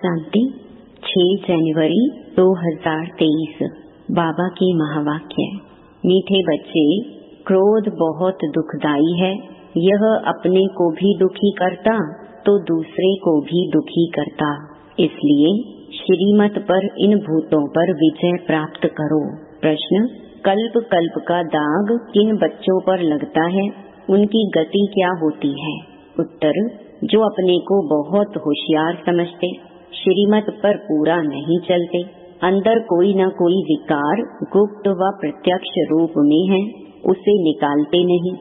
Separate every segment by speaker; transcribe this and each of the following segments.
Speaker 1: शांति 6 जनवरी 2023 बाबा की महावाक्य। मीठे बच्चे, क्रोध बहुत दुखदाई है। यह अपने को भी दुखी करता तो दूसरे को भी दुखी करता। इसलिए श्रीमत पर इन भूतों पर विजय प्राप्त करो। प्रश्न: कल्प कल्प का दाग किन बच्चों पर लगता है, उनकी गति क्या होती है? उत्तर: जो अपने को बहुत होशियार समझते, श्रीमत पर पूरा नहीं चलते, अंदर कोई न कोई विकार गुप्त व प्रत्यक्ष रूप में है, उसे निकालते नहीं,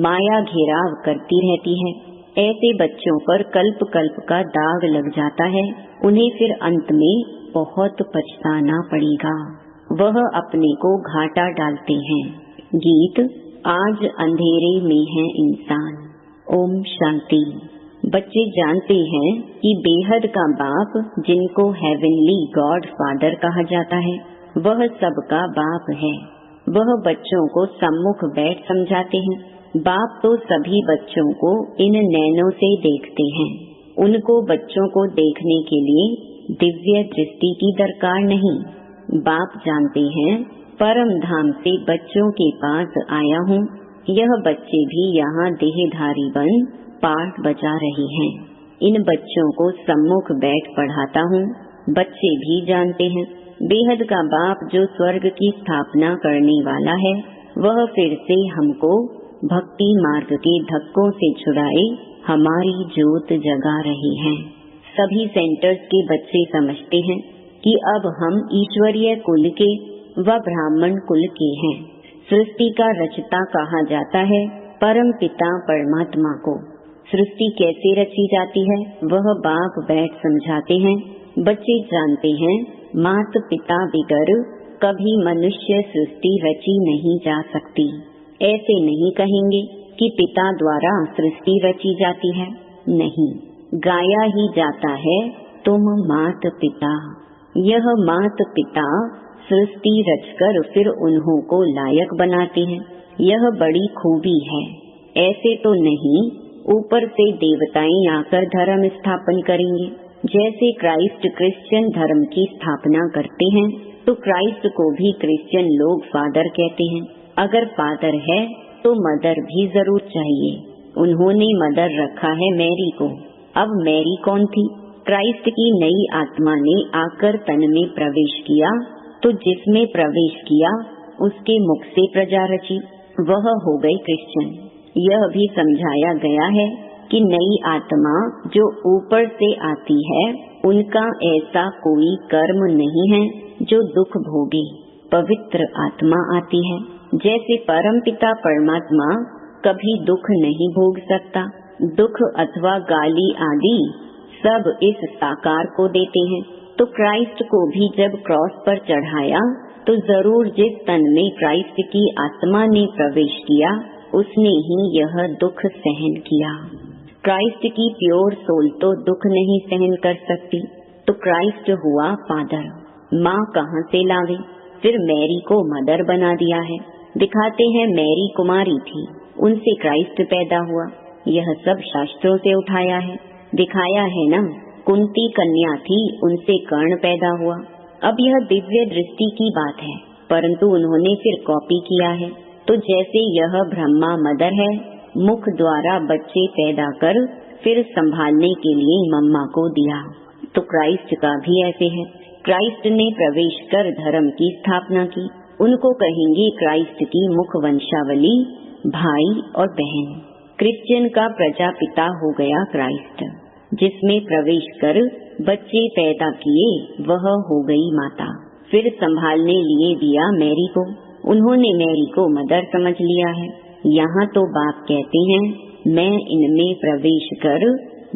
Speaker 1: माया घेराव करती रहती है। ऐसे बच्चों पर कल्प कल्प का दाग लग जाता है। उन्हें फिर अंत में बहुत पछताना पड़ेगा। वह अपने को घाटा डालते हैं। गीत: आज अंधेरे में है इंसान। ओम शांति। बच्चे जानते हैं कि बेहद का बाप, जिनको हेवनली गॉड फादर कहा जाता है, वह सबका बाप है। वह बच्चों को सम्मुख बैठ समझाते हैं। बाप तो सभी बच्चों को इन नैनों से देखते हैं। उनको बच्चों को देखने के लिए दिव्य दृष्टि की दरकार नहीं। बाप जानते हैं परम धाम से बच्चों के पास आया हूँ। यह बच्चे भी यहाँ देहधारी बन पाठ बजा रहे हैं। इन बच्चों को सम्मुख बैठ पढ़ाता हूँ। बच्चे भी जानते हैं बेहद का बाप जो स्वर्ग की स्थापना करने वाला है, वह फिर से हमको भक्ति मार्ग के धक्कों से छुड़ाए हमारी ज्योत जगा रहे हैं। सभी सेंटर्स के बच्चे समझते हैं कि अब हम ईश्वरीय कुल के व ब्राह्मण कुल के हैं। सृष्टि का रचता कहा जाता है परम पिता परमात्मा को। सृष्टि कैसे रची जाती है, वह बाप बैठ समझाते हैं। बच्चे जानते हैं मात पिता बिगर कभी मनुष्य सृष्टि रची नहीं जा सकती। ऐसे नहीं कहेंगे कि पिता द्वारा सृष्टि रची जाती है। नहीं, गाया ही जाता है तुम मात पिता। यह मात पिता सृष्टि रचकर फिर उन्हों को लायक बनाते हैं। यह बड़ी खूबी है। ऐसे तो नहीं ऊपर से देवताएं आकर धर्म स्थापन करेंगे। जैसे क्राइस्ट क्रिश्चियन धर्म की स्थापना करते हैं, तो क्राइस्ट को भी क्रिश्चियन लोग फादर कहते हैं। अगर फादर है तो मदर भी जरूर चाहिए। उन्होंने मदर रखा है मैरी को। अब मैरी कौन थी? क्राइस्ट की नई आत्मा ने आकर तन में प्रवेश किया, तो जिसमें प्रवेश किया उसके मुख से प्रजा रची, वह हो गई क्रिश्चियन। यह भी समझाया गया है कि नई आत्मा जो ऊपर से आती है, उनका ऐसा कोई कर्म नहीं है जो दुख भोगे। पवित्र आत्मा आती है। जैसे परम पिता परमात्मा कभी दुख नहीं भोग सकता। दुख अथवा गाली आदि सब इस साकार को देते हैं। तो क्राइस्ट को भी जब क्रॉस पर चढ़ाया, तो जरूर जिस तन में क्राइस्ट की आत्मा ने प्रवेश किया, उसने ही यह दुख सहन किया। क्राइस्ट की प्योर सोल तो दुख नहीं सहन कर सकती, तो क्राइस्ट हुआ फादर। माँ कहाँ से लावे? फिर मैरी को मदर बना दिया है। दिखाते हैं मैरी कुमारी थी, उनसे क्राइस्ट पैदा हुआ। यह सब शास्त्रों से उठाया है, दिखाया है ना। कुंती कन्या थी, उनसे कर्ण पैदा हुआ। अब यह दिव्य दृष्टि की बात है, परंतु उन्होंने फिर कॉपी किया है। तो जैसे यह ब्रह्मा मदर है, मुख द्वारा बच्चे पैदा कर फिर संभालने के लिए मम्मा को दिया, तो क्राइस्ट का भी ऐसे है। क्राइस्ट ने प्रवेश कर धर्म की स्थापना की। उनको कहेंगे क्राइस्ट की मुख वंशावली भाई और बहन। क्रिश्चियन का प्रजापिता हो गया क्राइस्ट, जिसमें प्रवेश कर बच्चे पैदा किए, वह हो गई माता। फिर संभालने लिए दिया मैरी को। उन्होंने मैरी को मदर समझ लिया है। यहाँ तो बाप कहते हैं मैं इनमें प्रवेश कर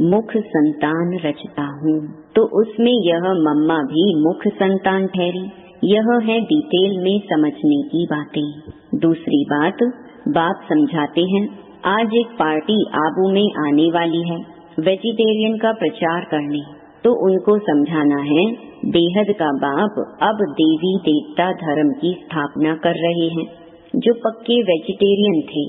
Speaker 1: मुख संतान रचता हूँ, तो उसमें यह मम्मा भी मुख संतान ठहरी। यह है डिटेल में समझने की बातें। दूसरी बात, बाप समझाते हैं आज एक पार्टी आबू में आने वाली है वेजिटेरियन का प्रचार करने। तो उनको समझाना है बेहद का बाप अब देवी देवता धर्म की स्थापना कर रहे हैं, जो पक्के वेजिटेरियन थे।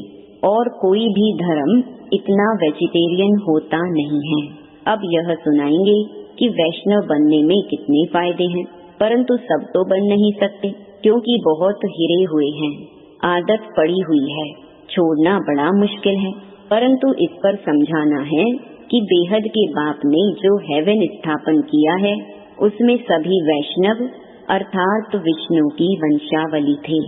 Speaker 1: और कोई भी धर्म इतना वेजिटेरियन होता नहीं है। अब यह सुनाएंगे कि वैष्णव बनने में कितने फायदे हैं, परंतु सब तो बन नहीं सकते क्योंकि बहुत हिरे हुए हैं, आदत पड़ी हुई है, छोड़ना बड़ा मुश्किल है। परंतु इस पर समझाना है कि बेहद के बाप ने जो हेवन स्थापन किया है उसमें सभी वैष्णव अर्थात विष्णु की वंशावली थे।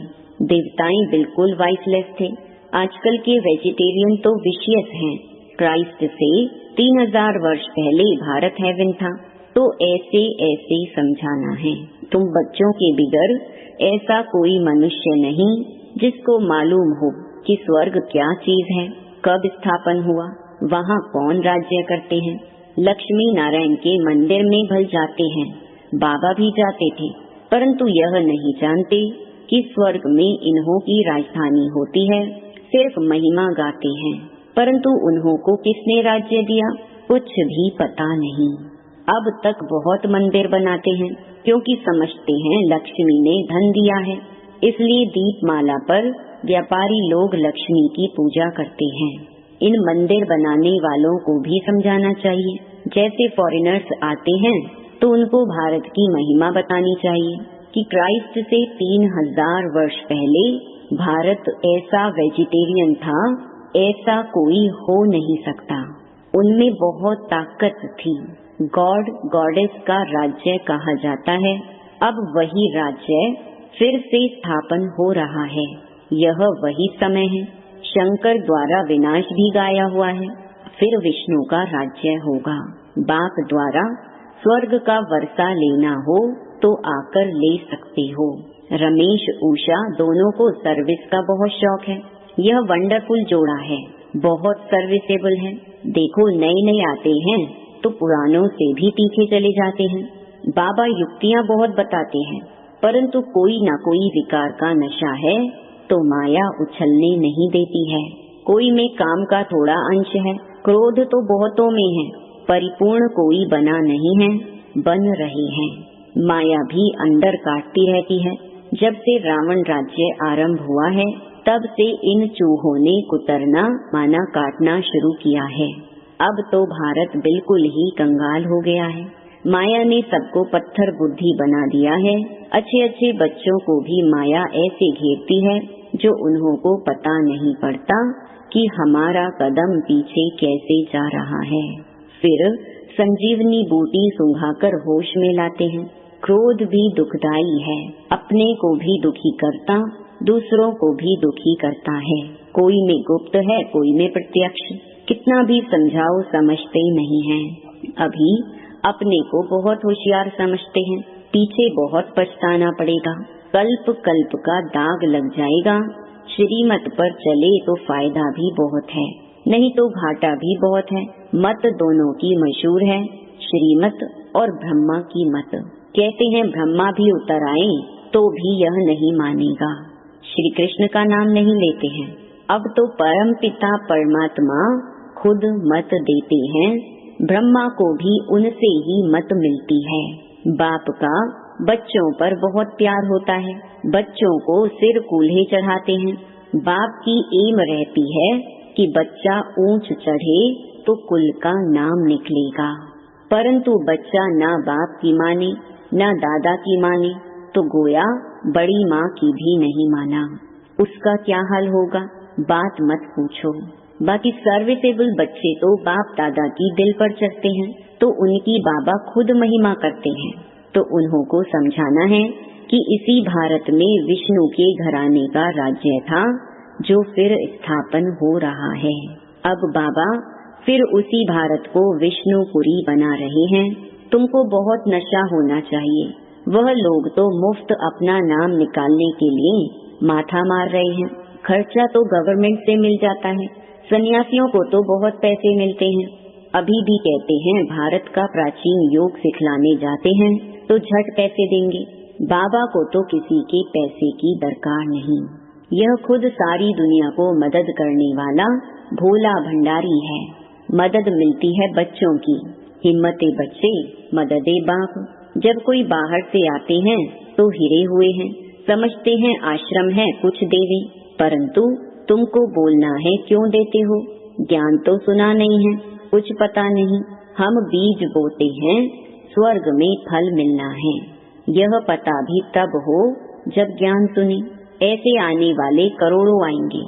Speaker 1: देवताएं बिल्कुल वाइसलेस थे। आजकल के वेजिटेरियन तो विशियस हैं। क्राइस्ट से 3000 वर्ष पहले भारत हेवन था, तो ऐसे ऐसे समझाना है। तुम बच्चों के बिगर ऐसा कोई मनुष्य नहीं जिसको मालूम हो कि स्वर्ग क्या चीज है, कब स्थापन हुआ, वहाँ कौन राज्य करते हैं। लक्ष्मी नारायण के मंदिर में भल जाते हैं, बाबा भी जाते थे, परंतु यह नहीं जानते कि स्वर्ग में इन्हों की राजधानी होती है। सिर्फ महिमा गाते हैं, परंतु उन्हों को किसने राज्य दिया कुछ भी पता नहीं। अब तक बहुत मंदिर बनाते हैं क्योंकि समझते हैं लक्ष्मी ने धन दिया है, इसलिए दीपमाला पर व्यापारी लोग लक्ष्मी की पूजा करते हैं। इन मंदिर बनाने वालों को भी समझाना चाहिए। जैसे फॉरेनर्स आते हैं तो उनको भारत की महिमा बतानी चाहिए कि क्राइस्ट से 3000 वर्ष पहले भारत ऐसा वेजिटेरियन था, ऐसा कोई हो नहीं सकता। उनमें बहुत ताकत थी। गॉड गॉडेस का राज्य कहा जाता है। अब वही राज्य फिर से स्थापन हो रहा है। यह वही समय है। शंकर द्वारा विनाश भी गाया हुआ है, फिर विष्णु का राज्य होगा। बाप द्वारा स्वर्ग का वर्षा लेना हो तो आकर ले सकते हो। रमेश उषा दोनों को सर्विस का बहुत शौक है। यह वंडरफुल जोड़ा है, बहुत सर्विसेबल है। देखो नए नए आते हैं तो पुरानों से भी तीखे चले जाते हैं। बाबा युक्तियाँ बहुत बताते हैं, परंतु कोई न कोई विकार का नशा है तो माया उछलने नहीं देती है। कोई में काम का थोड़ा अंश है, क्रोध तो बहुतों में है, परिपूर्ण कोई बना नहीं है, बन रहे हैं। माया भी अंदर काटती रहती है। जब से रावण राज्य आरंभ हुआ है तब से इन चूहों ने कुतरना माना काटना शुरू किया है। अब तो भारत बिल्कुल ही कंगाल हो गया है। माया ने सबको पत्थर बुद्धि बना दिया है। अच्छे अच्छे बच्चों को भी माया ऐसे घेरती है जो उन्हों को पता नहीं पड़ता कि हमारा कदम पीछे कैसे जा रहा है। फिर संजीवनी बूटी सुंघाकर होश में लाते हैं। क्रोध भी दुखदाई है, अपने को भी दुखी करता, दूसरों को भी दुखी करता है। कोई में गुप्त है, कोई में प्रत्यक्ष। कितना भी समझाओ समझते नहीं हैं। अभी अपने को बहुत होशियार समझते हैं, पीछे बहुत पछताना पड़ेगा। कल्प कल्प का दाग लग जाएगा। श्रीमत पर चले तो फायदा भी बहुत है, नहीं तो घाटा भी बहुत है। मत दोनों की मशहूर है, श्रीमत और ब्रह्मा की मत। कहते हैं ब्रह्मा भी उतर आए तो भी यह नहीं मानेगा। श्री कृष्ण का नाम नहीं लेते हैं। अब तो परम पिता परमात्मा खुद मत देते हैं। ब्रह्मा को भी उनसे ही मत मिलती है। बाप का बच्चों पर बहुत प्यार होता है। बच्चों को सिर कूल्हे चढ़ाते हैं। बाप की एम रहती है कि बच्चा ऊंच चढ़े तो कुल का नाम निकलेगा। परंतु बच्चा ना बाप की माने ना दादा की माने तो गोया बड़ी माँ की भी नहीं माना। उसका क्या हाल होगा बात मत पूछो। बाकी सर्विसेबल बच्चे तो बाप दादा की दिल पर चढ़ते हैं तो उनकी बाबा खुद महिमा करते हैं। तो उन्हों को समझाना है कि इसी भारत में विष्णु के घराने का राज्य था जो फिर स्थापन हो रहा है। अब बाबा फिर उसी भारत को विष्णुपुरी बना रहे हैं। तुमको बहुत नशा होना चाहिए। वह लोग तो मुफ्त अपना नाम निकालने के लिए माथा मार रहे हैं। खर्चा तो गवर्नमेंट से मिल जाता है। सन्यासियों को तो बहुत पैसे मिलते हैं। अभी भी कहते हैं भारत का प्राचीन योग सिखलाने जाते हैं तो झट पैसे देंगे। बाबा को तो किसी के पैसे की दरकार नहीं। यह खुद सारी दुनिया को मदद करने वाला भोला भंडारी है। मदद मिलती है बच्चों की। हिम्मते बच्चे मददे बाप। जब कोई बाहर से आते हैं तो हिरे हुए हैं, समझते हैं आश्रम है कुछ देवे, परंतु तुमको बोलना है क्यों देते हो। ज्ञान तो सुना नहीं है, कुछ पता नहीं। हम बीज बोते हैं, स्वर्ग में फल मिलना है। यह पता भी तब हो जब ज्ञान सुने। ऐसे आने वाले करोड़ों आएंगे।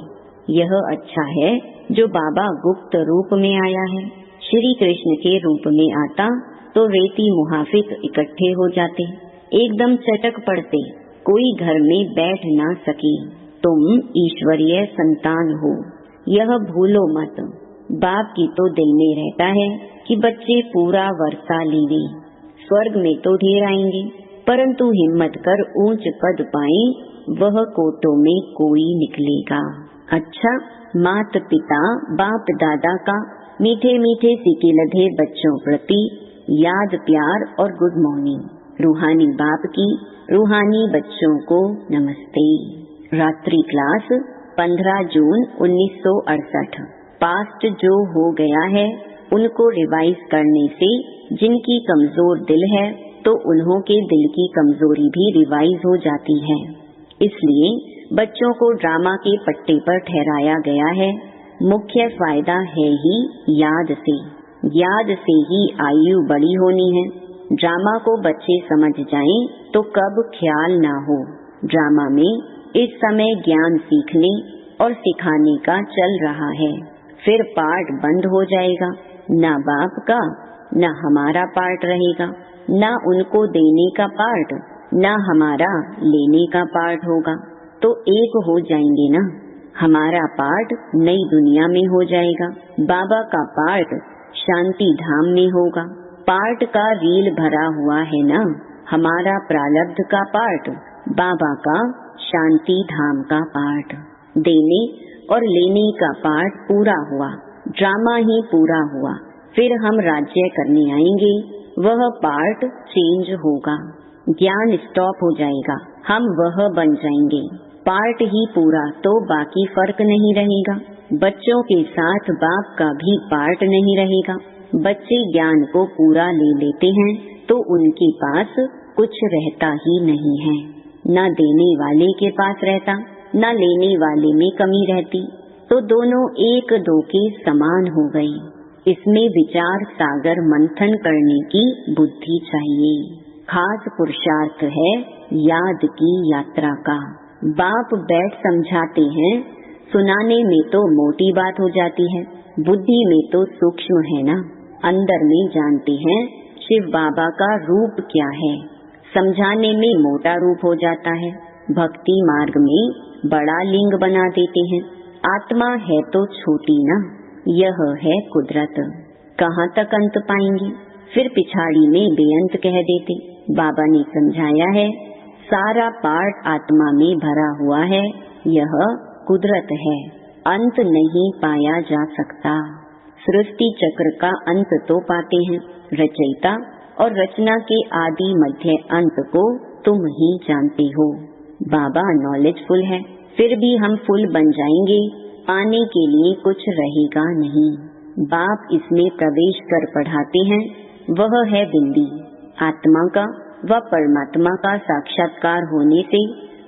Speaker 1: यह अच्छा है जो बाबा गुप्त रूप में आया है। श्री कृष्ण के रूप में आता तो रेती मुहाफिक इकट्ठे हो जाते, एकदम चटक पड़ते, कोई घर में बैठ ना सके। तुम ईश्वरीय संतान हो, यह भूलो मत। बाप की तो दिल में रहता है कि बच्चे पूरा वर्षा लेवे। स्वर्ग में तो ढेर आएंगे, परंतु हिम्मत कर ऊंच पद पाए वह कोटों में कोई निकलेगा। अच्छा, मात पिता बाप दादा का मीठे मीठे सिके लधे बच्चों प्रति याद प्यार और गुड मॉर्निंग। रूहानी बाप की रूहानी बच्चों को नमस्ते। रात्रि क्लास 15 जून 1968। पास्ट जो हो गया है उनको रिवाइज करने से जिनकी कमजोर दिल है तो उन्हों के दिल की कमजोरी भी रिवाइज हो जाती है। इसलिए बच्चों को ड्रामा के पट्टे पर ठहराया गया है। मुख्य फायदा है ही याद से। याद से ही आयु बड़ी होनी है। ड्रामा को बच्चे समझ जाएं तो कब ख्याल ना हो। ड्रामा में इस समय ज्ञान सीखने और सिखाने का चल रहा है। फिर पार्ट बंद हो जाएगा। न बाप का न हमारा पार्ट रहेगा, न उनको देने का पार्ट न हमारा लेने का पार्ट होगा। तो एक हो जाएंगे ना। हमारा पार्ट नई दुनिया में हो जाएगा, बाबा का पार्ट शांति धाम में होगा। पार्ट का रील भरा हुआ है ना। हमारा प्रारब्ध का पार्ट, बाबा का शांति धाम का पार्ट। देने और लेने का पार्ट पूरा हुआ, ड्रामा ही पूरा हुआ। फिर हम राज्य करने आएंगे, वह पार्ट चेंज होगा। ज्ञान स्टॉप हो जाएगा, हम वह बन जाएंगे। पार्ट ही पूरा तो बाकी फर्क नहीं रहेगा। बच्चों के साथ बाप का भी पार्ट नहीं रहेगा। बच्चे ज्ञान को पूरा ले लेते हैं तो उनके पास कुछ रहता ही नहीं है। न देने वाले के पास रहता, न लेने वाले में कमी रहती, तो दोनों एक दो के समान हो गई। इसमें विचार सागर मंथन करने की बुद्धि चाहिए। खास पुरुषार्थ है याद की यात्रा का। बाप बैठ समझाते हैं, सुनाने में तो मोटी बात हो जाती है, बुद्धि में तो सूक्ष्म है ना। अंदर में जानते हैं शिव बाबा का रूप क्या है, समझाने में मोटा रूप हो जाता है। भक्ति मार्ग में बड़ा लिंग बना देते हैं। आत्मा है तो छोटी ना, यह है कुदरत। कहाँ तक अंत पाएंगे। फिर पिछाड़ी में बेअंत कह देते। बाबा ने समझाया है सारा पार्ट आत्मा में भरा हुआ है, यह कुदरत है, अंत नहीं पाया जा सकता। सृष्टि चक्र का अंत तो पाते हैं रचयिता, और रचना के आदि मध्य अंत को तुम ही जानते हो। बाबा नॉलेजफुल है, फिर भी हम फुल बन जाएंगे, पाने के लिए कुछ रहेगा नहीं। बाप इसमें प्रवेश कर पढ़ाते हैं, वह है बिंदी। आत्मा का व परमात्मा का साक्षात्कार होने से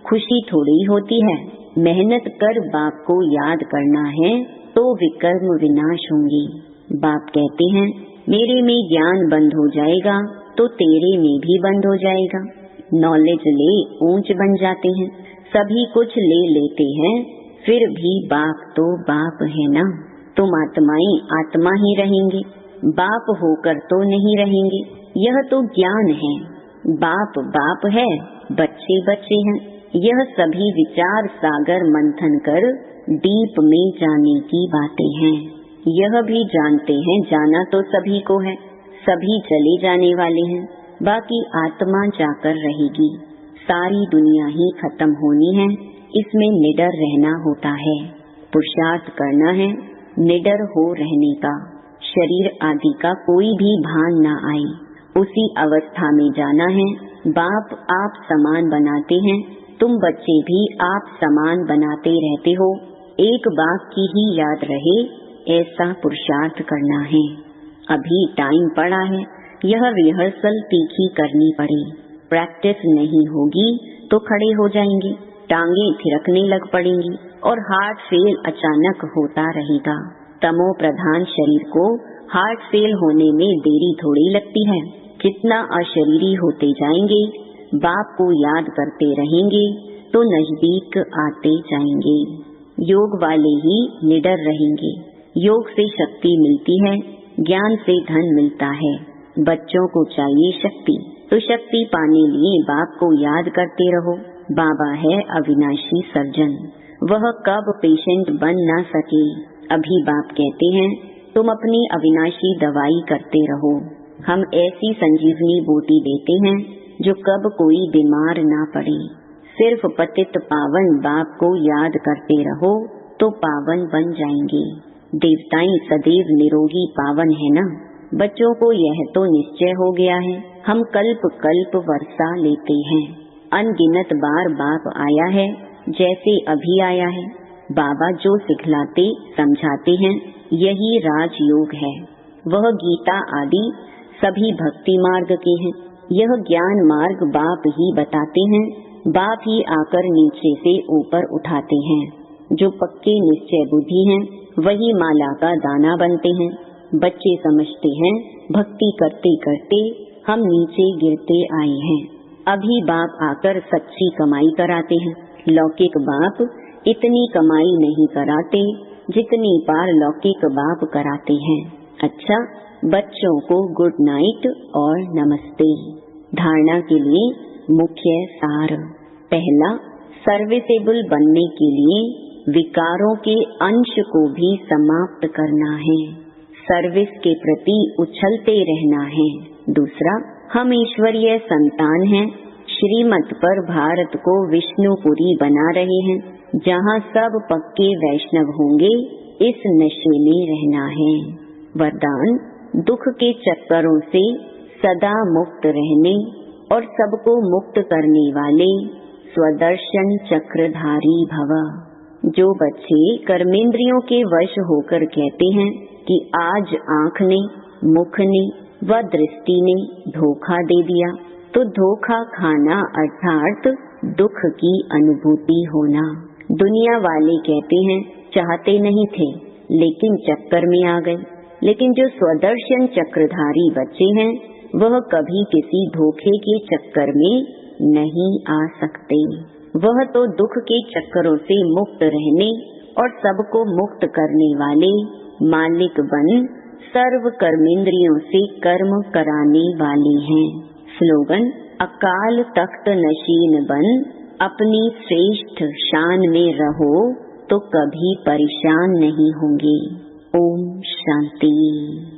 Speaker 1: खुशी थोड़ी होती है। मेहनत कर बाप को याद करना है तो विकर्म विनाश होंगे। बाप कहते हैं मेरे में ज्ञान बंद हो जाएगा तो तेरे में भी बंद हो जाएगा। नॉलेज ले ऊंच बन जाते हैं, सभी कुछ ले लेते हैं, फिर भी बाप तो बाप है ना। तुम आत्माएं आत्मा ही रहेंगे, बाप होकर तो नहीं रहेंगे। यह तो ज्ञान है। बाप बाप है, बच्चे बच्चे हैं। यह सभी विचार सागर मंथन कर डीप में जाने की बातें हैं। यह भी जानते हैं जाना तो सभी को है, सभी चले जाने वाले हैं, बाकी आत्मा जाकर रहेगी। सारी दुनिया ही खत्म होनी है, इसमें निडर रहना होता है। पुरुषार्थ करना है निडर हो रहने का। शरीर आदि का कोई भी भान न आए, उसी अवस्था में जाना है। बाप आप समान बनाते हैं, तुम बच्चे भी आप समान बनाते रहते हो। एक बाप की ही याद रहे, ऐसा पुरुषार्थ करना है। अभी टाइम पड़ा है, यह रिहर्सल तीखी करनी पड़े। प्रैक्टिस नहीं होगी तो खड़े हो जाएंगे, टांगे थिरकने लग पड़ेंगी और हार्ट फेल अचानक होता रहेगा। तमो प्रधान शरीर को हार्ट फेल होने में देरी थोड़ी लगती है, जितना अशरीरी होते जाएंगे, बाप को याद करते रहेंगे तो नजदीक आते जाएंगे। योग वाले ही निडर रहेंगे। योग से शक्ति मिलती है, ज्ञान से धन मिलता है। बच्चों को चाहिए शक्ति, तो शक्ति पाने लिए बाप को याद करते रहो। बाबा है अविनाशी सर्जन, वह कब पेशेंट बन ना सके। अभी बाप कहते हैं तुम अपनी अविनाशी दवाई करते रहो। हम ऐसी संजीवनी बूटी देते हैं जो कब कोई बीमार ना पड़े। सिर्फ पतित पावन बाप को याद करते रहो तो पावन बन जाएंगे। देवताएं सदैव निरोगी पावन है ना। बच्चों को यह तो निश्चय हो गया है, हम कल्प कल्प वर्षा लेते हैं। अनगिनत बार बाप आया है, जैसे अभी आया है। बाबा जो सिखलाते समझाते हैं यही राजयोग है। वह गीता आदि सभी भक्ति मार्ग के हैं। यह ज्ञान मार्ग बाप ही बताते हैं, बाप ही आकर नीचे से ऊपर उठाते हैं। जो पक्के निश्चय बुद्धि हैं वही माला का दाना बनते हैं। बच्चे समझते हैं भक्ति करते करते हम नीचे गिरते आए हैं। अभी बाप आकर सच्ची कमाई कराते हैं। लौकिक बाप इतनी कमाई नहीं कराते जितनी पारलौकिक बाप कराते हैं। अच्छा, बच्चों को गुड नाइट और नमस्ते। धारणा के लिए मुख्य सार। पहला, सर्विसेबल बनने के लिए विकारों के अंश को भी समाप्त करना है। सर्विस के प्रति उछलते रहना है। दूसरा, हम ईश्वरीय संतान हैं। श्रीमत पर भारत को विष्णुपुरी बना रहे हैं, जहाँ सब पक्के वैष्णव होंगे। इस नशे में रहना है। वरदान, दुख के चक्करों से सदा मुक्त रहने और सबको मुक्त करने वाले स्वदर्शन चक्रधारी भव। जो बच्चे कर्मेंद्रियों के वश होकर कहते हैं कि आज आँख ने, मुख ने व दृष्टि ने धोखा दे दिया, तो धोखा खाना अर्थात दुख की अनुभूति होना। दुनिया वाले कहते हैं चाहते नहीं थे लेकिन चक्कर में आ गए। लेकिन जो स्वदर्शन चक्रधारी बच्चे हैं वह कभी किसी धोखे के चक्कर में नहीं आ सकते। वह तो दुख के चक्करों से मुक्त रहने और सबको मुक्त करने वाले मालिक बन सर्व कर्मेंद्रियों से कर्म कराने वाले हैं। स्लोगन, अकाल तख्त नशीन बन अपनी श्रेष्ठ शान में रहो तो कभी परेशान नहीं होंगे। ओम शांति।